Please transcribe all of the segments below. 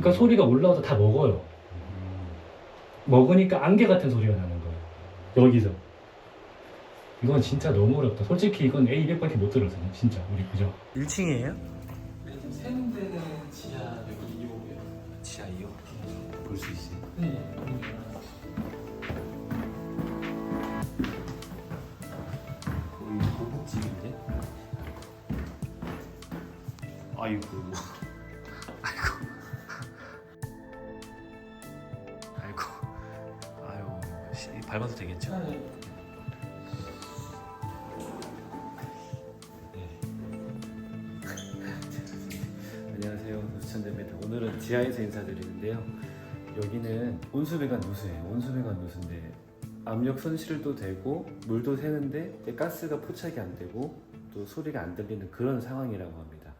그러니까 소리가 올라와서 다 먹어요. 먹으니까 안개 같은 소리가 나는 거예요. 여기서. 이건 진짜 너무 어렵다. 솔직히 이건 A200밖에 못 들었어요. 진짜 우리 그죠? 1층이에요? 네, 지금 세는 데는 지하 여기 2호고요. 지하 2호 볼 수 있어요. 네. 거의 고급집인데? 아이고 아이고 아이고 아유 밟아도 되겠죠? 네. 안녕하세요, 노수천재입니다. 오늘은 지하에서 인사드리는데요. 여기는 온수배관 누수예요. 온수배관 누수인데 압력 손실도 되고 물도 새는데 가스가 포착이 안 되고 또 소리가 안 들리는 그런 상황이라고 합니다.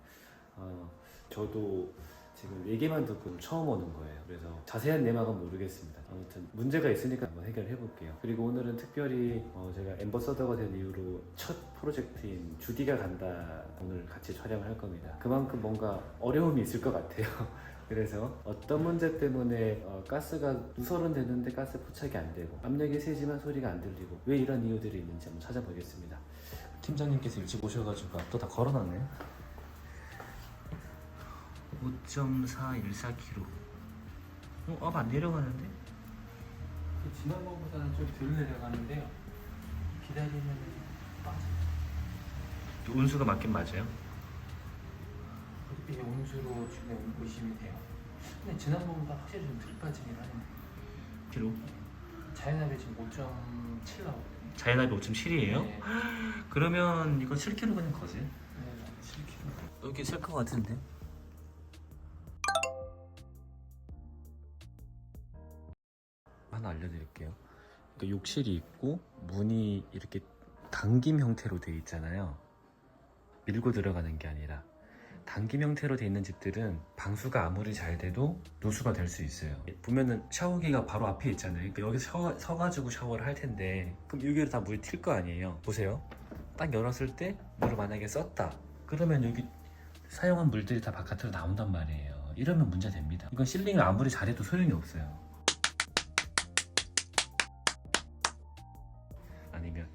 저도 지금 얘기만 듣고 처음 오는 거예요. 그래서 자세한 내막은 모르겠습니다. 아무튼 문제가 있으니까 한번 해결해 볼게요. 그리고 오늘은 특별히 제가 엠버서더가 된 이후로 첫 프로젝트인 주디가 간다 오늘 같이 촬영을 할 겁니다. 그만큼 뭔가 어려움이 있을 것 같아요. 그래서 어떤 문제 때문에 가스가 누설은 되는데 가스 포착이 안 되고 압력이 세지만 소리가 안 들리고 왜 이런 이유들이 있는지 한번 찾아보겠습니다. 팀장님께서 일찍 오셔가지고 앞도 다 걸어놨네. 5.414km. 앞 안 내려가는데? 지난번보다는 좀 덜 내려가는데요. 기다리면 빠져요. 운수가 맞긴 맞아요. 이게 온수로 지금 의심이 돼요. 근데 지난번보다 확실히 좀 덜 빠지긴 하네요. 뒤로. 자연압이 지금 5.7 나오거든요. 자연압이 5.7이에요? 네. 그러면 이거 7km 그냥 거세요? 네, 7kg. 여기 셀 것 같은데? 하나 알려드릴게요. 그러니까 욕실이 있고 문이 이렇게 당김 형태로 되어 있잖아요. 밀고 들어가는 게 아니라 당김 형태로 되어 있는 집들은 방수가 아무리 잘 돼도 누수가 될 수 있어요. 보면은 샤워기가 바로 앞에 있잖아요. 그러니까 여기서 서가지고 샤워를 할 텐데 그럼 여기로 다 물이 튈 거 아니에요. 보세요. 딱 열었을 때 물을 만약에 썼다. 그러면 여기 사용한 물들이 다 바깥으로 나온단 말이에요. 이러면 문제 됩니다. 이건 실링을 아무리 잘해도 소용이 없어요. 아니면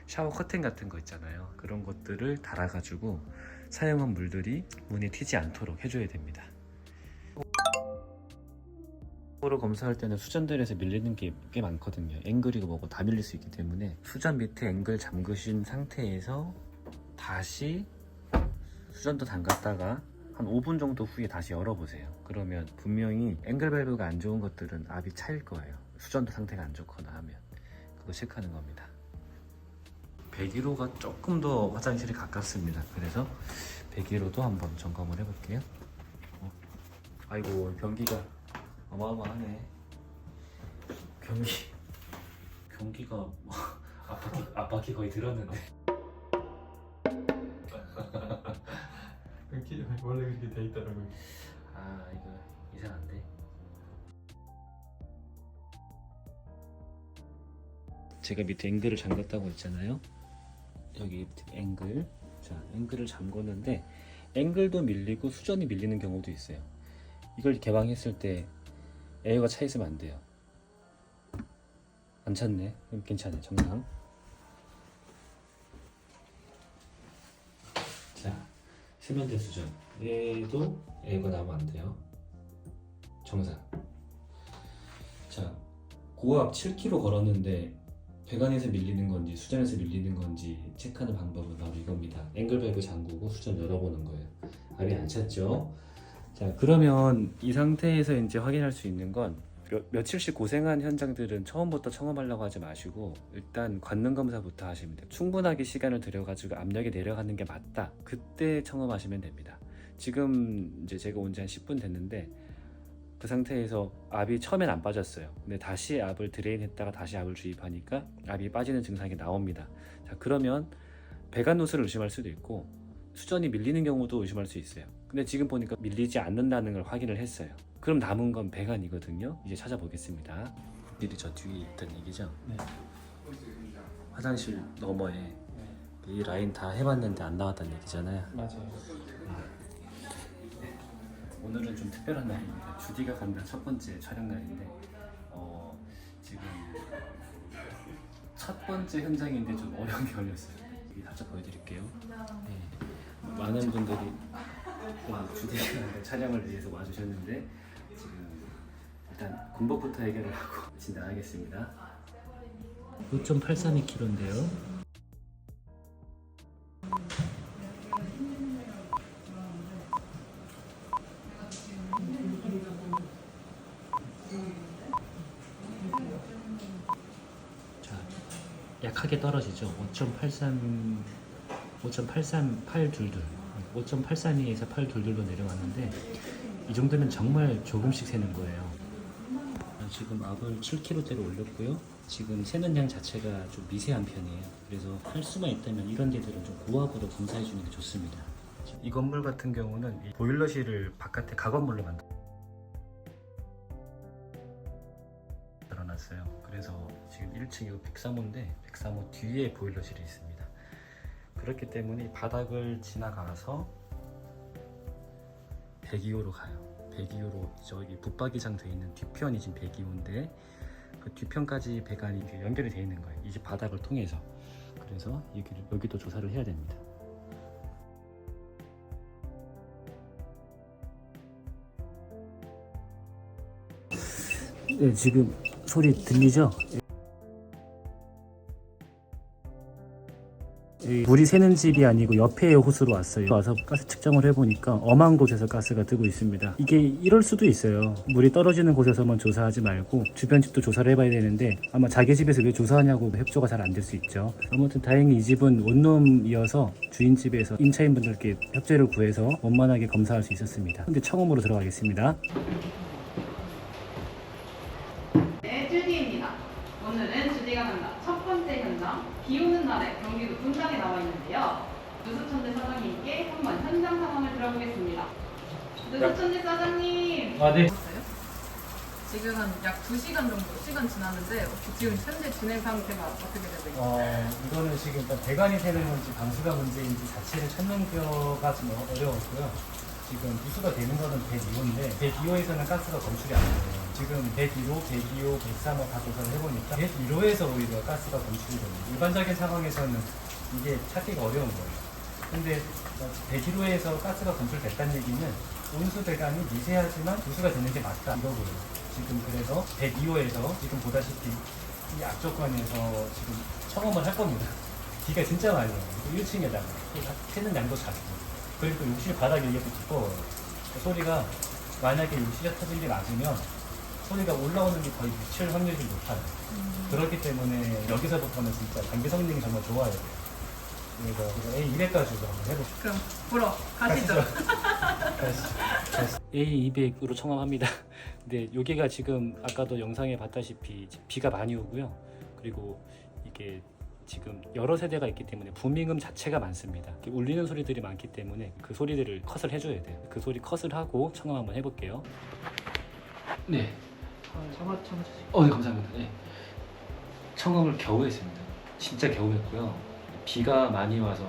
샤워 커튼 같은 거 있잖아요. 그런 것들을 달아가지고 사용한 물들이 문에 튀지 않도록 해줘야 됩니다. 으로 검사할 때는 수전들에서 밀리는 게 꽤 많거든요. 앵글이고 뭐고 다 밀릴 수 있기 때문에 수전 밑에 앵글 잠그신 상태에서 다시 수전도 담갔다가 한 5분 정도 후에 다시 열어보세요. 그러면 분명히 앵글 밸브가 안 좋은 것들은 압이 차일 거예요. 수전도 상태가 안 좋거나 하면 그거 체크하는 겁니다. 101호가 조금 더 화장실이 가깝습니다. 그래서 101호도 한번 점검을 해볼게요. 아이고 변기가 어마어마하네. 변기가 뭐 앞바퀴 거의 들었는데. 이렇게 원래 그렇게 돼 있더라고요. 아 이거 이상한데. 제가 밑에 앵글을 잠갔다고 했잖아요. 여기 밑에 앵글. 자, 앵글을 잠궜는데 앵글도 밀리고 수전이 밀리는 경우도 있어요. 이걸 개방했을 때 에어가 차 있으면 안 돼요. 안 찼네. 그럼 괜찮아요. 정상. 자, 세면대 수전. 얘도 에어가 나오면 안 돼요. 정상. 자, 고압 7km 걸었는데 배관에서 밀리는 건지 수전에서 밀리는 건지 체크하는 방법은 바로 이겁니다. 앵글 밸브 잠그고 수전 열어보는 거예요. 압이 안 찼죠? 자, 그러면 이 상태에서 이제 확인할 수 있는 건 며칠씩 고생한 현장들은 처음부터 청음하려고 하지 마시고 일단 관능 검사부터 하시면 돼요. 충분하게 시간을 들여가지고 압력이 내려가는 게 맞다. 그때 청음하시면 됩니다. 지금 이제 제가 온 지 한 10분 됐는데 그 상태에서 압이 처음엔 안 빠졌어요. 근데 다시 압을 드레인 했다가 다시 압을 주입하니까 압이 빠지는 증상이 나옵니다. 자, 그러면 배관 누수를 의심할 수도 있고 수전이 밀리는 경우도 의심할 수 있어요. 근데 지금 보니까 밀리지 않는다는 걸 확인을 했어요. 그럼 남은 건 배관이거든요. 이제 찾아보겠습니다. 일이 저 뒤에 있던 얘기죠. 네. 화장실 너머에 네. 이 라인 다 해봤는데 안 나왔다는 얘기잖아요. 맞아요. 오늘은 좀 특별한 날입니다. 주디가 간다 첫 번째 촬영 날인데 지금 첫 번째 현장인데 좀 어려운 게 걸렸어요. 여기 살짝 보여드릴게요. 네. 많은 분들이 주디가 간다 촬영을 위해서 와주셨는데 지금 일단 군복부터 해결을 하고 진단하겠습니다. 5.832kg인데요. 약하게 떨어지죠. 5.832에서 822로 내려왔는데 이 정도면 정말 조금씩 세는 거예요. 지금 압을 7kg대로 올렸고요. 지금 세는 양 자체가 좀 미세한 편이에요. 그래서 할 수만 있다면 이런 데들은 좀 고압으로 검사해 주는 게 좋습니다. 이 건물 같은 경우는 이 보일러실을 바깥에 가건물로 만들어놨어요. 그래서 지금 1층이 103호인데 103호 뒤에 보일러실이 있습니다. 그렇기 때문에 바닥을 지나가서 102호로 가요. 102호로 저기 붙박이장 되어 있는 뒤편이 지금 102호인데 그 뒤편까지 배관이 연결이 되어 있는 거예요. 이 집 바닥을 통해서. 그래서 여기도 조사를 해야 됩니다. 네, 지금 소리 들리죠? 물이 새는 집이 아니고 옆에 호수로 왔어요. 와서 가스 측정을 해보니까 엄한 곳에서 가스가 뜨고 있습니다. 이게 이럴 수도 있어요. 물이 떨어지는 곳에서만 조사하지 말고 주변 집도 조사를 해봐야 되는데 아마 자기 집에서 왜 조사하냐고 협조가 잘 안 될 수 있죠. 아무튼 다행히 이 집은 원룸이어서 주인 집에서 임차인분들께 협조를 구해서 원만하게 검사할 수 있었습니다. 근데 처음으로 들어가겠습니다. 네, 주디입니다. 오늘은 주디가 간다 첫 번째 현장, 비 오는 날에 경기도 분당에 나와 있는데요. 누수천재 사장님께 한번 현장 상황을 들어보겠습니다. 누수천재 사장님! 네. 지금 한 약 2시간 정도 시간 지났는데 지금 현재 진행 상태가 어떻게 되고 있나요? 이거는 지금 일단 배관이 새는 건지 방수가 문제인지 자체를 찾는 거가 좀 어려웠고요. 지금 누수가 되는 거는 102호인데 102호에서는 가스가 검출이 안 돼요. 지금 101호, 102호, 103호 다 조사를 해보니까 101호에서 오히려 가스가 검출이 됩니다. 일반적인 상황에서는 이게 찾기가 어려운 거예요. 근데 101호에서 가스가 검출됐다는 얘기는 온수 배관이 미세하지만 누수가 되는 게 맞다 이거고요. 지금 그래서 102호에서 지금 보다시피 이 악조건에서 지금 청음을 할 겁니다. 비가 진짜 많이 와요. 1층에다가 새는 양도 작고 그리고 욕실 바닥이 이게 또 두꺼워요. 소리가 만약에 욕실에 터진 게 맞으면 소리가 올라오는 게 거의 미칠 확률이 높아요. 그렇기 때문에 여기서부터는 진짜 단기 성능이 정말 좋아야 돼요. 그래서 A200까지도 한번 해볼게요. 그럼 보러 가시죠. A200으로 청함합니다. 근데 여기가 지금 아까도 영상에 봤다시피 비가 많이 오고요. 그리고 이게 지금 여러 세대가 있기 때문에 부밍음 자체가 많습니다. 울리는 소리들이 많기 때문에 그 소리들을 컷을 해줘야 돼요. 그 소리 컷을 하고 청음 한번 해볼게요. 네. 네, 감사합니다. 네. 청음을 겨우 했습니다. 진짜 겨우 했고요. 비가 많이 와서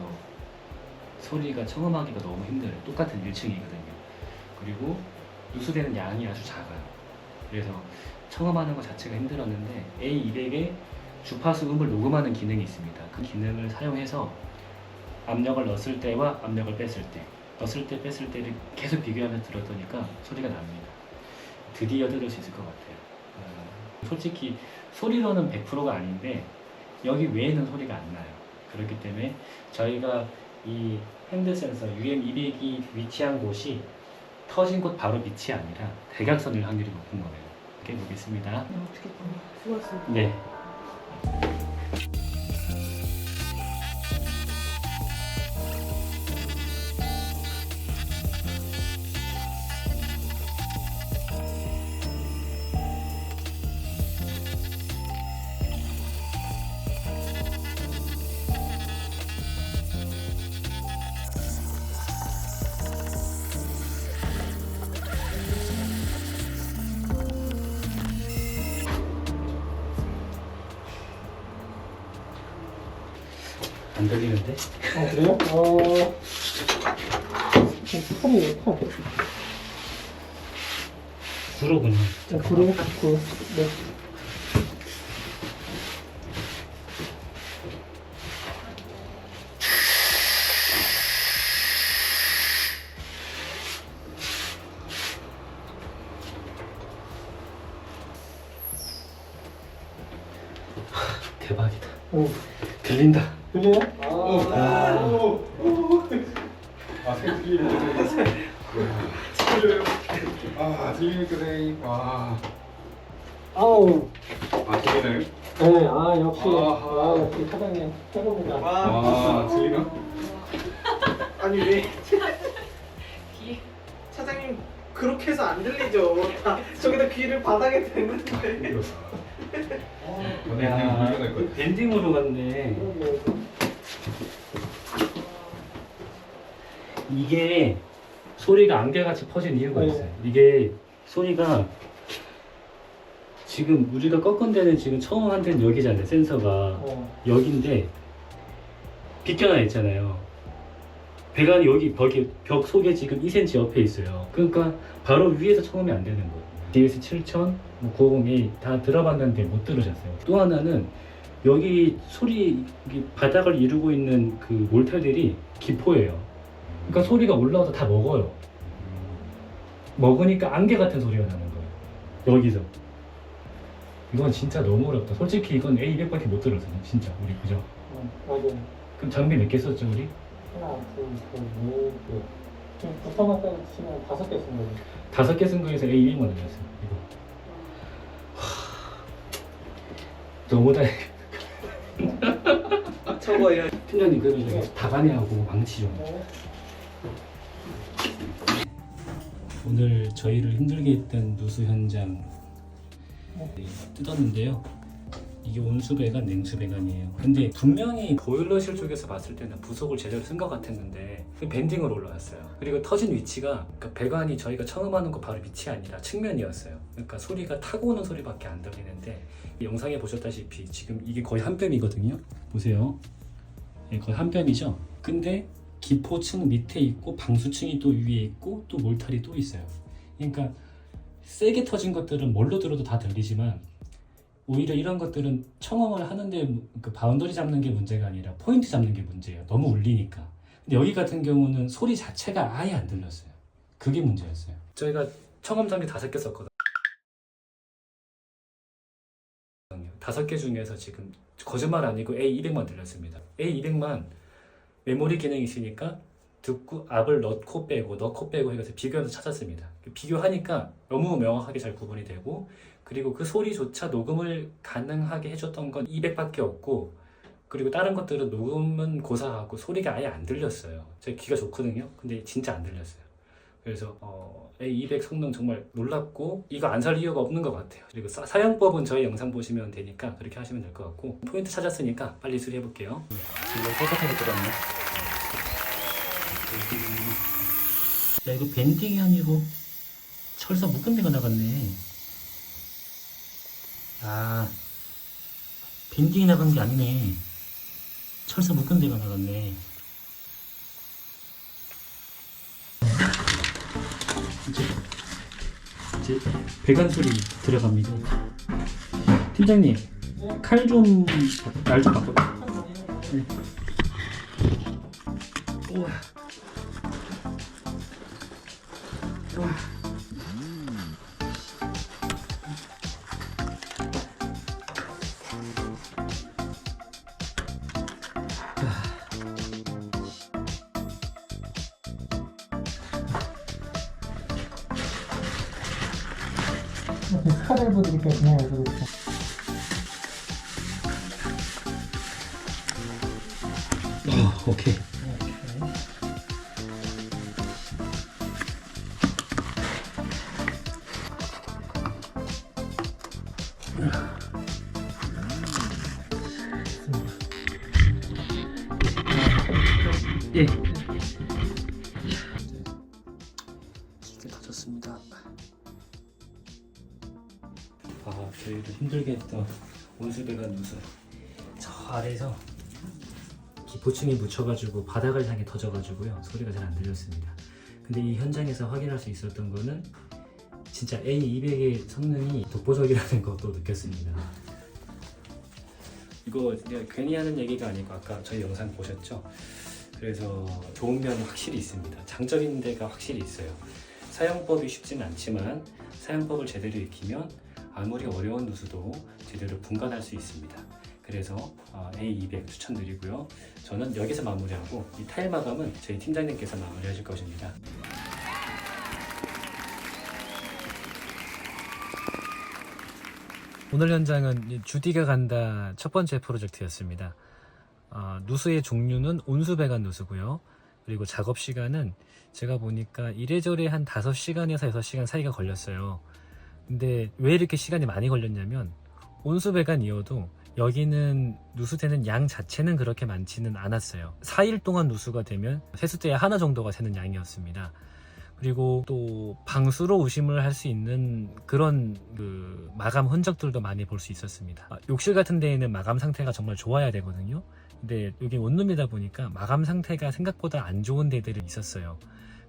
소리가 청음하기가 너무 힘들어요. 똑같은 1층이거든요. 그리고 누수되는 양이 아주 작아요. 그래서 청음하는 것 자체가 힘들었는데 A200에 주파수 음을 녹음하는 기능이 있습니다. 그 기능을 사용해서 압력을 넣었을 때와 압력을 뺐을 때, 넣었을 때 뺐을 때를 계속 비교하면서 들었더니까 소리가 납니다. 드디어 들을 수 있을 것 같아요. 솔직히 소리로는 100%가 아닌데 여기 외에는 소리가 안 나요. 그렇기 때문에 저희가 이 핸드 센서 UM200이 위치한 곳이 터진 곳 바로 밑이 아니라 대각선일 확률이 높은 거예요. 이렇게 보겠습니다. 수고하셨습니다. 네. 안 들리는데? 그래요? 소리 왜 커? 구로 그냥. 구로 구. 네. 대박이다. 오. 들린다. 들려요? 들리니까 다행이다. 와. 아우. 들리나요? 네, 아 역시, 아하. 역시 사장님 최고입니다. 들리나? 아니 왜 귀. 사장님 그렇게 해서 안 들리죠. 다 저기다 귀를 바닥에 대는데. 야, 밴딩으로 갔네. 이게 소리가 안개같이 퍼진 이유가 네. 있어요. 이게 소리가 지금 우리가 꺾은 데는 지금 처음 한 데는 여기잖아요. 센서가 여기인데 비껴나 있잖아요. 배관이 여기 벽 속에 지금 2cm 옆에 있어요. 그러니까 바로 위에서 청음이 안 되는 거예요. DS7000, 950A 다 들어봤는데 못 들으셨어요. 또 하나는 여기 소리 여기 바닥을 이루고 있는 그 몰탈들이 기포예요. 그러니까 소리가 올라와서 다 먹어요. 먹으니까 안개 같은 소리가 나는 거예요. 여기서. 이건 진짜 너무 어렵다. 솔직히 이건 A200밖에 못 들었어요. 진짜 우리 그죠? 맞아요. 그럼 장비 몇 개 썼죠 우리? 하나, 둘, 셋, 넷, 개. 지금 부터만 치면 5개 쓴 거죠. 5개 쓴 거에서 A200만 들렸어요. 이거. 너무 다행. 저거예요. 팀장님 그러면 저기 다반해하고 망치 좀. 오늘 저희를 힘들게 했던 누수 현장 뜯었는데요. 이게 온수배관, 냉수배관이에요. 근데 분명히 보일러실 쪽에서 봤을 때는 부속을 제대로 쓴 것 같았는데 밴딩으로 올라왔어요. 그리고 터진 위치가 그러니까 배관이 저희가 청음하는 거 바로 밑이 아니라 측면이었어요. 그러니까 소리가 타고 오는 소리밖에 안 들리는데 이 영상에 보셨다시피 지금 이게 거의 한 뼘이거든요. 보세요. 예, 거의 한 뼘이죠. 근데 기포층 밑에 있고 방수층이 또 위에 있고 또 몰탈이 또 있어요. 그러니까 세게 터진 것들은 뭘로 들어도 다 들리지만 오히려 이런 것들은 청음을 하는데 그 바운더리 잡는 게 문제가 아니라 포인트 잡는 게 문제예요. 너무 울리니까. 근데 여기 같은 경우는 소리 자체가 아예 안 들렸어요. 그게 문제였어요. 저희가 청음 장비 5개 썼거든요. 5개 중에서 지금 거짓말 아니고 A200만 들렸습니다. A200만 메모리 기능이 있으니까 듣고 압을 넣고 빼고 해서 비교해서 찾았습니다. 비교하니까 너무 명확하게 잘 구분이 되고 그리고 그 소리조차 녹음을 가능하게 해줬던 건 200밖에 없고 그리고 다른 것들은 녹음은 고사하고 소리가 아예 안 들렸어요. 제 귀가 좋거든요. 근데 진짜 안 들렸어요. 그래서 A200 성능 정말 놀랍고 이거 안 살 이유가 없는 것 같아요. 그리고 사용법은 저희 영상 보시면 되니까 그렇게 하시면 될 것 같고 포인트 찾았으니까 빨리 수리해볼게요. 이거 깨끗하게 들었네. 야 이거 밴딩이 아니고 철사 묶은 데가 나갔네. 아 밴딩이 나간 게 아니네. 철사 묶은 데가 나갔네. 이제 배관 소리 들어갑니다. 팀장님 칼 좀 날 좀 바꿔. 네. 우와. 스카드리브 드릴게요. 그냥 여기서. 오케이. 예. 이게 터졌습니다. 아, 저희를 힘들게 했던 온수배관 누수. 저 아래에서 기포층이 묻혀가지고 바닥을 향해 터져가지고요. 소리가 잘 안 들렸습니다. 근데 이 현장에서 확인할 수 있었던 거는 진짜 A200의 성능이 독보적이라는 것도 느꼈습니다. 이거 그냥 괜히 하는 얘기가 아니고 아까 저희 영상 보셨죠? 그래서 좋은 면이 확실히 있습니다. 장점인 데가 확실히 있어요. 사용법이 쉽지는 않지만 사용법을 제대로 익히면 아무리 어려운 누수도 제대로 분간할 수 있습니다. 그래서 A200 추천드리고요. 저는 여기서 마무리하고 이 타일 마감은 저희 팀장님께서 마무리하실 것입니다. 오늘 현장은 주디가 간다 첫 번째 프로젝트였습니다. 누수의 종류는 온수배관 누수고요. 그리고 작업 시간은 제가 보니까 이래저래 한 5시간에서 6시간 사이가 걸렸어요. 근데 왜 이렇게 시간이 많이 걸렸냐면 온수배관이어도 여기는 누수되는 양 자체는 그렇게 많지는 않았어요. 4일 동안 누수가 되면 세수대에 하나 정도가 새는 양이었습니다. 그리고 또 방수로 우심을 할 수 있는 그런 마감 흔적들도 많이 볼 수 있었습니다. 욕실 같은 데에는 마감 상태가 정말 좋아야 되거든요. 근데 여기 원룸이다 보니까 마감 상태가 생각보다 안 좋은 데들이 있었어요.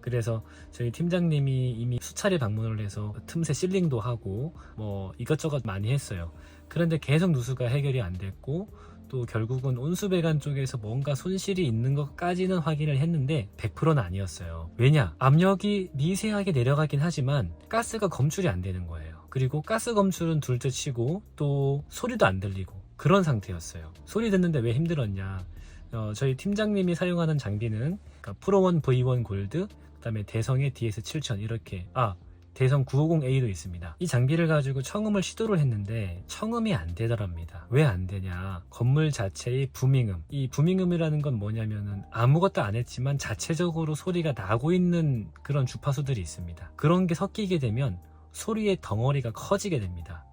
그래서 저희 팀장님이 이미 수차례 방문을 해서 틈새 실링도 하고 뭐 이것저것 많이 했어요. 그런데 계속 누수가 해결이 안 됐고 또 결국은 온수배관 쪽에서 뭔가 손실이 있는 것까지는 확인을 했는데 100%는 아니었어요. 왜냐? 압력이 미세하게 내려가긴 하지만 가스가 검출이 안 되는 거예요. 그리고 가스 검출은 둘째 치고 또 소리도 안 들리고 그런 상태였어요. 소리 듣는데 왜 힘들었냐? 저희 팀장님이 사용하는 장비는 그러니까 프로1 V1 골드, 그 다음에 대성의 DS7000 이렇게 대성 950A도 있습니다. 이 장비를 가지고 청음을 시도를 했는데 청음이 안 되더랍니다. 왜 안 되냐? 건물 자체의 부밍음. 이 부밍음이라는 건 뭐냐면은 아무것도 안 했지만 자체적으로 소리가 나고 있는 그런 주파수들이 있습니다. 그런 게 섞이게 되면 소리의 덩어리가 커지게 됩니다.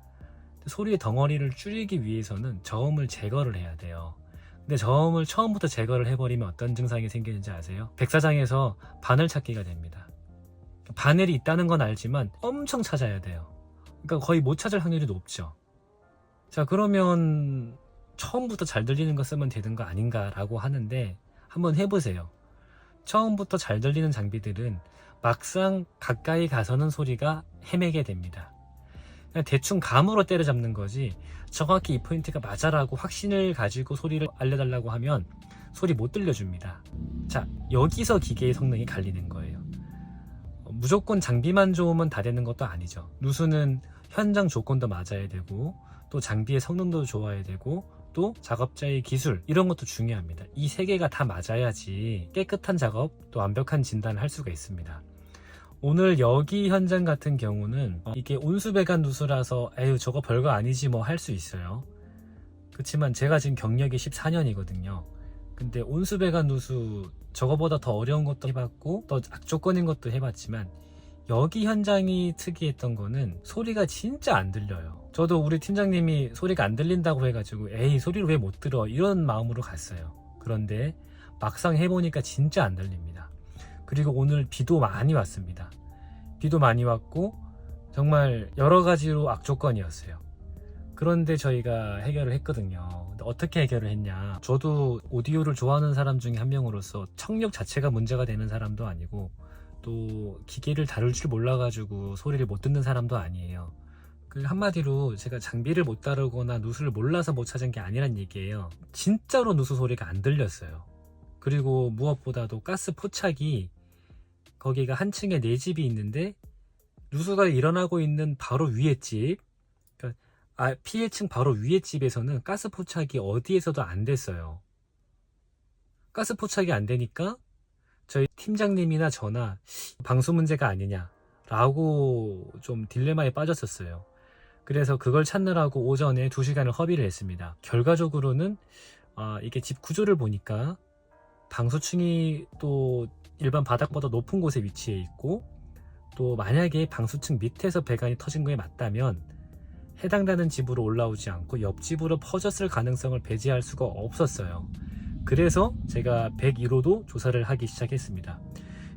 소리의 덩어리를 줄이기 위해서는 저음을 제거를 해야 돼요. 근데 저음을 처음부터 제거를 해버리면 어떤 증상이 생기는지 아세요? 백사장에서 바늘 찾기가 됩니다. 바늘이 있다는 건 알지만 엄청 찾아야 돼요. 그러니까 거의 못 찾을 확률이 높죠. 자, 그러면 처음부터 잘 들리는 거 쓰면 되는 거 아닌가 라고 하는데 한번 해보세요. 처음부터 잘 들리는 장비들은 막상 가까이 가서는 소리가 헤매게 됩니다. 그냥 대충 감으로 때려잡는 거지 정확히 이 포인트가 맞아라고 확신을 가지고 소리를 알려달라고 하면 소리 못 들려줍니다. 자, 여기서 기계의 성능이 갈리는 거예요. 무조건 장비만 좋으면 다 되는 것도 아니죠. 누수는 현장 조건도 맞아야 되고 또 장비의 성능도 좋아야 되고 또 작업자의 기술 이런 것도 중요합니다. 이 세 개가 다 맞아야지 깨끗한 작업 또 완벽한 진단을 할 수가 있습니다. 오늘 여기 현장 같은 경우는 이게 온수배관 누수라서 에휴 저거 별거 아니지 뭐 할 수 있어요. 그렇지만 제가 지금 경력이 14년이거든요. 근데 온수배관 누수 저거보다 더 어려운 것도 해봤고 더 악조건인 것도 해봤지만 여기 현장이 특이했던 거는 소리가 진짜 안 들려요. 저도 우리 팀장님이 소리가 안 들린다고 해가지고 에이 소리를 왜 못 들어 이런 마음으로 갔어요. 그런데 막상 해보니까 진짜 안 들립니다. 그리고 오늘 비도 많이 왔습니다. 비도 많이 왔고 정말 여러 가지로 악조건이었어요. 그런데 저희가 해결을 했거든요. 근데 어떻게 해결을 했냐? 저도 오디오를 좋아하는 사람 중에 한 명으로서 청력 자체가 문제가 되는 사람도 아니고 또 기계를 다룰 줄 몰라가지고 소리를 못 듣는 사람도 아니에요. 그 한마디로 제가 장비를 못 다루거나 누수를 몰라서 못 찾은 게 아니란 얘기예요. 진짜로 누수 소리가 안 들렸어요. 그리고 무엇보다도 가스 포착이 거기가 한 층에 4집이 있는데 누수가 일어나고 있는 바로 위에 집 피해층 바로 위에 집에서는 가스 포착이 어디에서도 안 됐어요. 가스 포착이 안 되니까 저희 팀장님이나 저나 방수 문제가 아니냐 라고 좀 딜레마에 빠졌었어요. 그래서 그걸 찾느라고 오전에 2시간을 허비를 했습니다. 결과적으로는 이게 집 구조를 보니까 방수층이 또 일반 바닥보다 높은 곳에 위치해 있고 또 만약에 방수층 밑에서 배관이 터진 거에 맞다면 해당되는 집으로 올라오지 않고 옆집으로 퍼졌을 가능성을 배제할 수가 없었어요. 그래서 제가 101호도 조사를 하기 시작했습니다.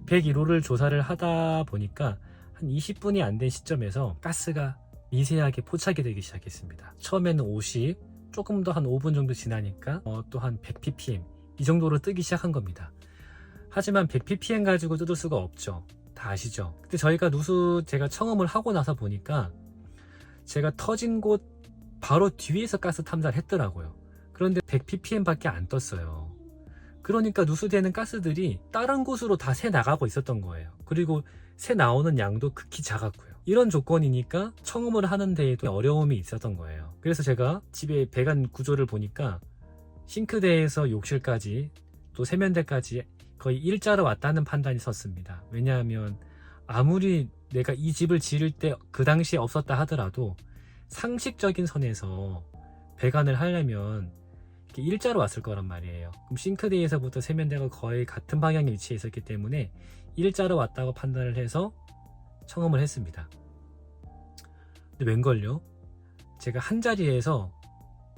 101호를 조사를 하다 보니까 한 20분이 안 된 시점에서 가스가 미세하게 포착이 되기 시작했습니다. 처음에는 50, 조금 더 한 5분 정도 지나니까 또 한 100ppm 이 정도로 뜨기 시작한 겁니다. 하지만 100ppm 가지고 뜯을 수가 없죠. 다 아시죠? 근데 저희가 누수 제가 청음을 하고 나서 보니까 제가 터진 곳 바로 뒤에서 가스 탐사를 했더라고요. 그런데 100ppm 밖에 안 떴어요. 그러니까 누수되는 가스들이 다른 곳으로 다 새 나가고 있었던 거예요. 그리고 새 나오는 양도 극히 작았고요. 이런 조건이니까 청음을 하는 데에도 어려움이 있었던 거예요. 그래서 제가 집에 배관 구조를 보니까 싱크대에서 욕실까지 또 세면대까지 거의 일자로 왔다는 판단이 섰습니다. 왜냐하면 아무리 내가 이 집을 지을 때 그 당시에 없었다 하더라도 상식적인 선에서 배관을 하려면 이렇게 일자로 왔을 거란 말이에요. 그럼 싱크대에서부터 세면대가 거의 같은 방향에 위치해 있었기 때문에 일자로 왔다고 판단을 해서 청음을 했습니다. 근데 웬걸요? 제가 한 자리에서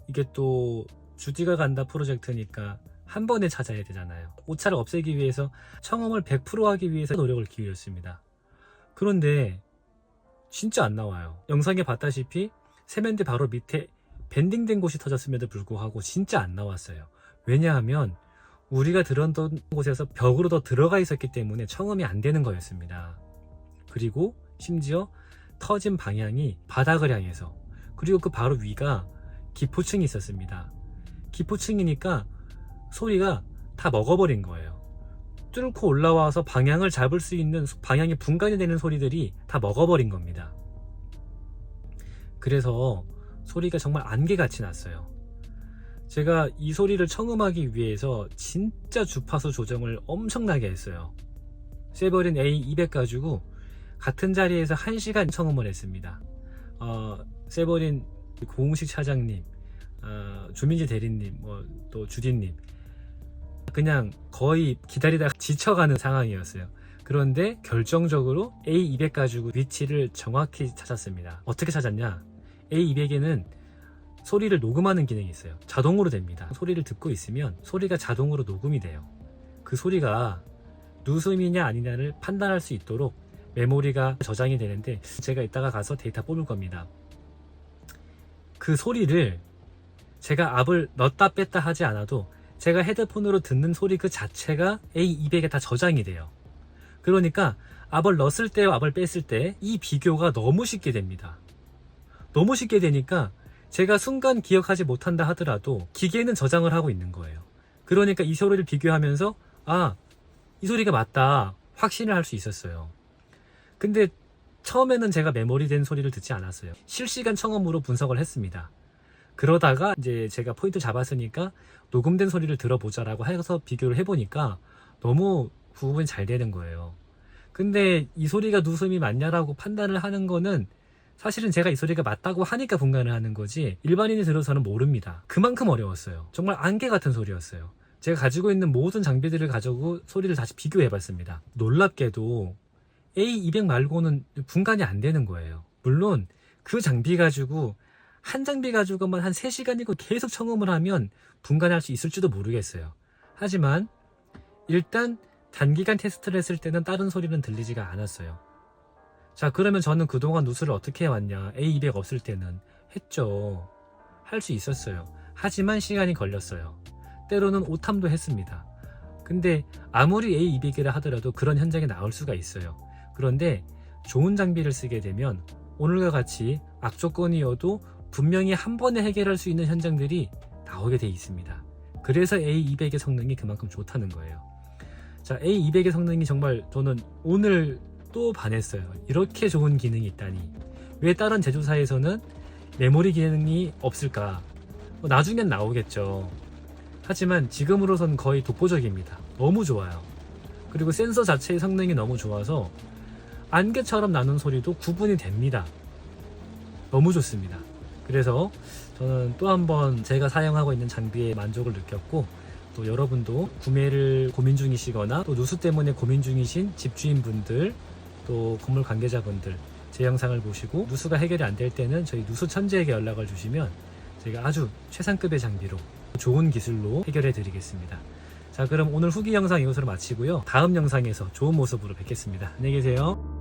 이게 또 주디가 간다 프로젝트니까 한 번에 찾아야 되잖아요. 오차를 없애기 위해서 청음을 100% 하기 위해서 노력을 기울였습니다. 그런데 진짜 안 나와요. 영상에 봤다시피 세면대 바로 밑에 밴딩된 곳이 터졌음에도 불구하고 진짜 안 나왔어요. 왜냐하면 우리가 들었던 곳에서 벽으로 더 들어가 있었기 때문에 청음이 안 되는 거였습니다. 그리고 심지어 터진 방향이 바닥을 향해서, 그리고 그 바로 위가 기포층이 있었습니다. 기포층이니까 소리가 다 먹어버린 거예요. 뚫고 올라와서 방향을 잡을 수 있는, 방향이 분간이 되는 소리들이 다 먹어버린 겁니다. 그래서 소리가 정말 안개같이 났어요. 제가 이 소리를 청음하기 위해서 진짜 주파수 조정을 엄청나게 했어요. 세버린 A200 가지고 같은 자리에서 1시간 청음을 했습니다. 세버린 고흥식 차장님, 조민지 대리님, 또 주디님, 그냥 거의 기다리다가 지쳐가는 상황이었어요. 그런데 결정적으로 A200 가지고 위치를 정확히 찾았습니다. 어떻게 찾았냐? A200에는 소리를 녹음하는 기능이 있어요. 자동으로 됩니다. 소리를 듣고 있으면 소리가 자동으로 녹음이 돼요. 그 소리가 누수음이냐 아니냐를 판단할 수 있도록 메모리가 저장이 되는데, 제가 이따가 가서 데이터 뽑을 겁니다. 그 소리를 제가 압을 넣었다 뺐다 하지 않아도 제가 헤드폰으로 듣는 소리 그 자체가 A200에 다 저장이 돼요. 그러니까 압을 넣었을 때와 압을 뺐을 때 이 비교가 너무 쉽게 됩니다. 너무 쉽게 되니까 제가 순간 기억하지 못한다 하더라도 기계는 저장을 하고 있는 거예요. 그러니까 이 소리를 비교하면서 이 소리가 맞다 확신을 할 수 있었어요. 근데 처음에는 제가 메모리된 소리를 듣지 않았어요. 실시간 청음으로 분석을 했습니다. 그러다가 이제 제가 포인트 잡았으니까 녹음된 소리를 들어보자라고 해서 비교를 해보니까 너무 구분이 잘 되는 거예요. 근데 이 소리가 누수음이 맞냐라고 판단을 하는 거는 사실은 제가 이 소리가 맞다고 하니까 분간을 하는 거지 일반인이 들어서는 모릅니다. 그만큼 어려웠어요. 정말 안개 같은 소리였어요. 제가 가지고 있는 모든 장비들을 가지고 소리를 다시 비교해봤습니다. 놀랍게도 A200 말고는 분간이 안 되는 거예요. 물론 그 장비 가지고 한 장비 가지고만 한 3시간이고 계속 청음을 하면 분간할 수 있을지도 모르겠어요. 하지만 일단 단기간 테스트를 했을 때는 다른 소리는 들리지가 않았어요. 자, 그러면 저는 그동안 누수를 어떻게 해왔냐? A200 없을 때는 했죠. 할 수 있었어요. 하지만 시간이 걸렸어요. 때로는 오탐도 했습니다. 근데 아무리 A200이라 하더라도 그런 현장에 나올 수가 있어요. 그런데 좋은 장비를 쓰게 되면 오늘과 같이 악조건이어도 분명히 한 번에 해결할 수 있는 현장들이 나오게 돼 있습니다. 그래서 A200의 성능이 그만큼 좋다는 거예요. 자, A200의 성능이 정말 저는 오늘 또 반했어요. 이렇게 좋은 기능이 있다니. 왜 다른 제조사에서는 메모리 기능이 없을까? 나중엔 나오겠죠. 하지만 지금으로선 거의 독보적입니다. 너무 좋아요. 그리고 센서 자체의 성능이 너무 좋아서 안개처럼 나는 소리도 구분이 됩니다. 너무 좋습니다. 그래서 저는 또 한번 제가 사용하고 있는 장비에 만족을 느꼈고, 또 여러분도 구매를 고민 중이시거나 또 누수 때문에 고민 중이신 집주인분들, 또 건물 관계자분들 제 영상을 보시고 누수가 해결이 안 될 때는 저희 누수 천재에게 연락을 주시면 제가 아주 최상급의 장비로 좋은 기술로 해결해 드리겠습니다. 자, 그럼 오늘 후기 영상 이것으로 마치고요. 다음 영상에서 좋은 모습으로 뵙겠습니다. 안녕히 계세요.